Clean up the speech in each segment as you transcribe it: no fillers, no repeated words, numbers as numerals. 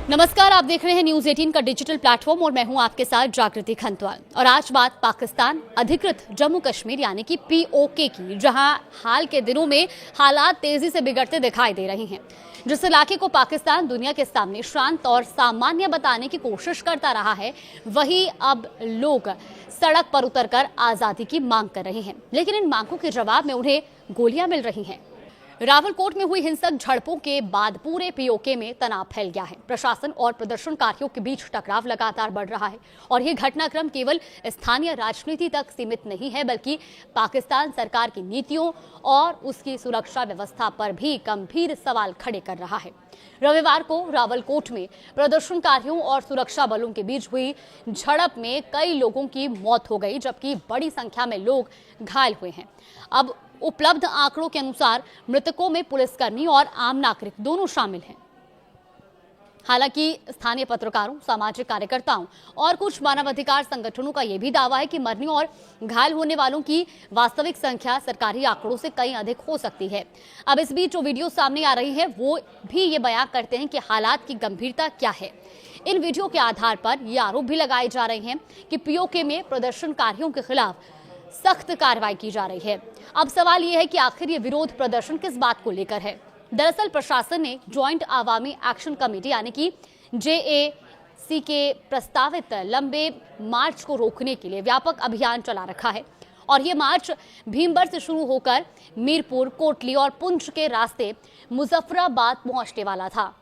नमस्कार, आप देख रहे हैं न्यूज 18 का डिजिटल प्लेटफॉर्म और मैं हूं आपके साथ जागृति खंतवाल। और आज बात पाकिस्तान अधिकृत जम्मू कश्मीर यानी कि पीओके की, जहां हाल के दिनों में हालात तेजी से बिगड़ते दिखाई दे रहे हैं। जिस इलाके को पाकिस्तान दुनिया के सामने शांत और सामान्य बताने की कोशिश करता रहा है, वही अब लोग सड़क पर उतरकर आजादी की मांग कर रहे हैं। लेकिन इन मांगों के जवाब में उन्हें गोलियां मिल रही हैं। रावलकोट में हुई हिंसक झड़पों के बाद पूरे पीओके में तनाव फैल गया है। प्रशासन और प्रदर्शनकारियों के बीच टकराव लगातार बढ़ रहा है और ये घटनाक्रम केवल स्थानीय राजनीति तक सीमित नहीं है, बल्कि पाकिस्तान सरकार की नीतियों और उसकी सुरक्षा व्यवस्था पर भी गंभीर सवाल खड़े कर रहा है। रविवार को रावलकोट में प्रदर्शनकारियों और सुरक्षा बलों के बीच हुई झड़प में कई लोगों की मौत हो गई, जबकि बड़ी संख्या में लोग घायल हुए हैं। अब उपलब्ध आंकड़ों के अनुसार मृतकों में पुलिसकर्मी और आम नागरिक दोनों शामिल हैं। हालांकि स्थानीय पत्रकारों, सामाजिक कार्यकर्ताओं और कुछ मानवाधिकार संगठनों का यह भी दावा है कि मरने और घायल होने वालों की वास्तविक संख्या सरकारी आंकड़ों से कहीं अधिक हो सकती है। अब इस बीच जो वीडियो सामने आ रही है वो भी ये बयान करते हैं कि हालात की गंभीरता क्या है। इन वीडियो के आधार पर ये आरोप भी लगाए जा रहे हैं कि पीओके में प्रदर्शनकारियों के खिलाफ सख्त कार्रवाई की जा रही है। अब सवाल यह है कि आखिर ये विरोध प्रदर्शन किस बात को लेकर है। दरअसल प्रशासन ने ज्वाइंट आवामी एक्शन कमेटी यानी कि जेएसी के प्रस्तावित लंबे मार्च को रोकने के लिए व्यापक अभियान चला रखा है और ये मार्च भीमबर से शुरू होकर मीरपुर, कोटली और पुंछ के रास्ते मुजफ्फराबाद पहुंचने वाला था।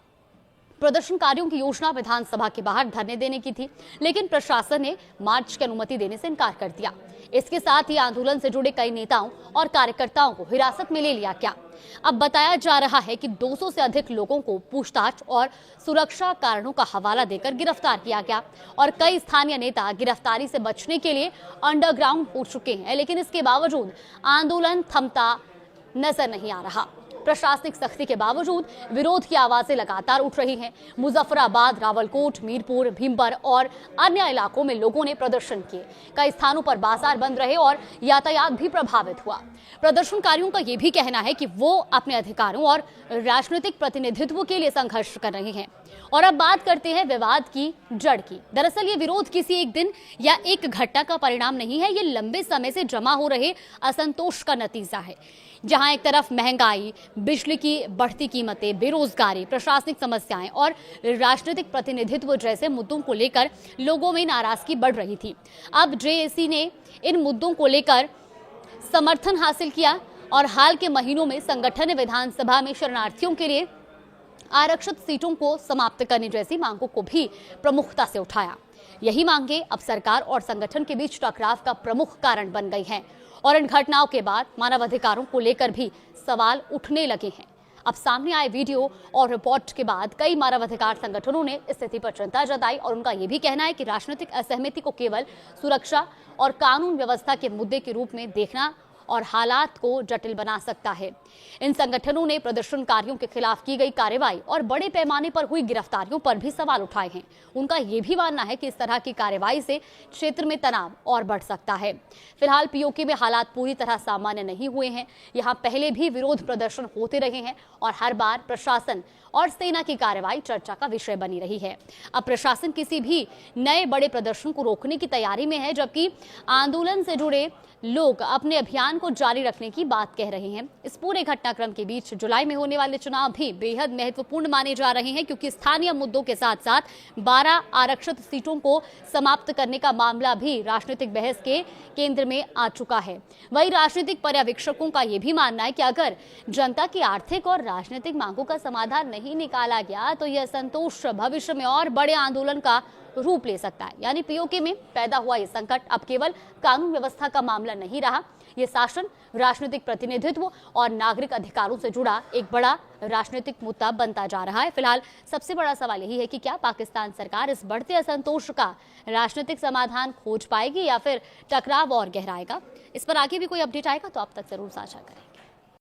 प्रदर्शनकारियों की योजना विधानसभा के बाहर धरने देने की थी, लेकिन प्रशासन ने मार्च की अनुमति देने से इनकार कर दिया। इसके साथ ही आंदोलन से जुड़े कई नेताओं और कार्यकर्ताओं को हिरासत में ले लिया गया। अब बताया जा रहा है कि 200 से अधिक लोगों को पूछताछ और सुरक्षा कारणों का हवाला देकर गिरफ्तार किया गया और कई स्थानीय नेता गिरफ्तारी से बचने के लिए अंडरग्राउंड हो चुके हैं। लेकिन इसके बावजूद आंदोलन थमता नजर नहीं आ रहा। प्रशासनिक सख्ती के बावजूद विरोध की आवाजें लगातार उठ रही हैं। मुजफ्फराबाद, रावलकोट, मीरपुर, भीमबर और अन्य इलाकों में लोगों ने प्रदर्शन किए। कई स्थानों पर बाजार बंद रहे और यातायात भी प्रभावित हुआ। प्रदर्शनकारियों का यह भी कहना है कि वो अपने अधिकारों और राजनीतिक प्रतिनिधित्व के लिए संघर्ष कर रहे हैं। और अब बात करते हैं विवाद की जड़ की। दरअसल ये विरोध किसी एक दिन या एक घटना का परिणाम नहीं है, ये लंबे समय से जमा हो रहे असंतोष का नतीजा है। जहां एक तरफ महंगाई, बिजली की बढ़ती कीमतें, बेरोजगारी, प्रशासनिक समस्याएं और राजनीतिक प्रतिनिधित्व जैसे मुद्दों को लेकर लोगों में नाराजगी बढ़ रही थी। अब जेएसी ने इन मुद्दों को लेकर समर्थन हासिल किया और हाल के महीनों में संगठन ने विधानसभा में शरणार्थियों के लिए आरक्षित सीटों को समाप्त करने जैसी मांगों को भी प्रमुखता से उठाया। यही मांगे अब सरकार और संगठन के बीच टकराव का प्रमुख कारण बन गई हैं और इन घटनाओं के बाद मानवाधिकारों को लेकर भी सवाल उठने लगे हैं। अब सामने आए वीडियो और रिपोर्ट के बाद कई मानवाधिकार संगठनों ने स्थिति पर चिंता जताई और उनका यह भी कहना है कि राजनीतिक असहमति को केवल सुरक्षा और कानून व्यवस्था के मुद्दे के रूप में देखना और हालात को जटिल बना सकता है। इन संगठनों ने प्रदर्शनकारियों के खिलाफ की गई कार्रवाई और बड़े पैमाने पर हुई गिरफ्तारियों पर भी सवाल उठाए हैं। उनका यह भी मानना है कि इस तरह की कार्रवाई से क्षेत्र में तनाव और बढ़ सकता है। फिलहाल पीओके में हालात पूरी तरह सामान्य नहीं हुए हैं। यहाँ पहले भी विरोध प्रदर्शन होते रहे हैं और हर बार प्रशासन और सेना की कार्रवाई चर्चा का विषय बनी रही है। अब प्रशासन किसी भी नए बड़े प्रदर्शन को रोकने की तैयारी में है, जबकि आंदोलन से जुड़े लोग अपने अभियान को जारी रखने की बात कह रहे हैं। इस पूरे घटनाक्रम के बीच जुलाई में होने वाले चुनाव भी बेहद महत्वपूर्ण माने जा रहे हैं, क्योंकि स्थानीय मुद्दों के साथ साथ 12 आरक्षित सीटों को समाप्त करने का मामला भी राजनीतिक बहस के केंद्र में आ चुका है। वहीं राजनीतिक पर्यवेक्षकों का यह भी मानना है कि अगर जनता की आर्थिक और राजनीतिक मांगों का समाधान नहीं निकाला गया तो यह असंतोष भविष्य में और बड़े आंदोलन का रूप ले सकता है। यानी पीओके में पैदा हुआ ये संकट अब केवल कानून व्यवस्था का मामला नहीं रहा, ये शासन, राजनीतिक प्रतिनिधित्व और नागरिक अधिकारों से जुड़ा एक बड़ा राजनीतिक मुद्दा बनता जा रहा है। फिलहाल सबसे बड़ा सवाल यही है कि क्या पाकिस्तान सरकार इस बढ़ते असंतोष का राजनीतिक समाधान खोज पाएगी या फिर टकराव और गहराएगा। इस पर आगे भी कोई अपडेट आएगा तो आप तक जरूर साझा करें।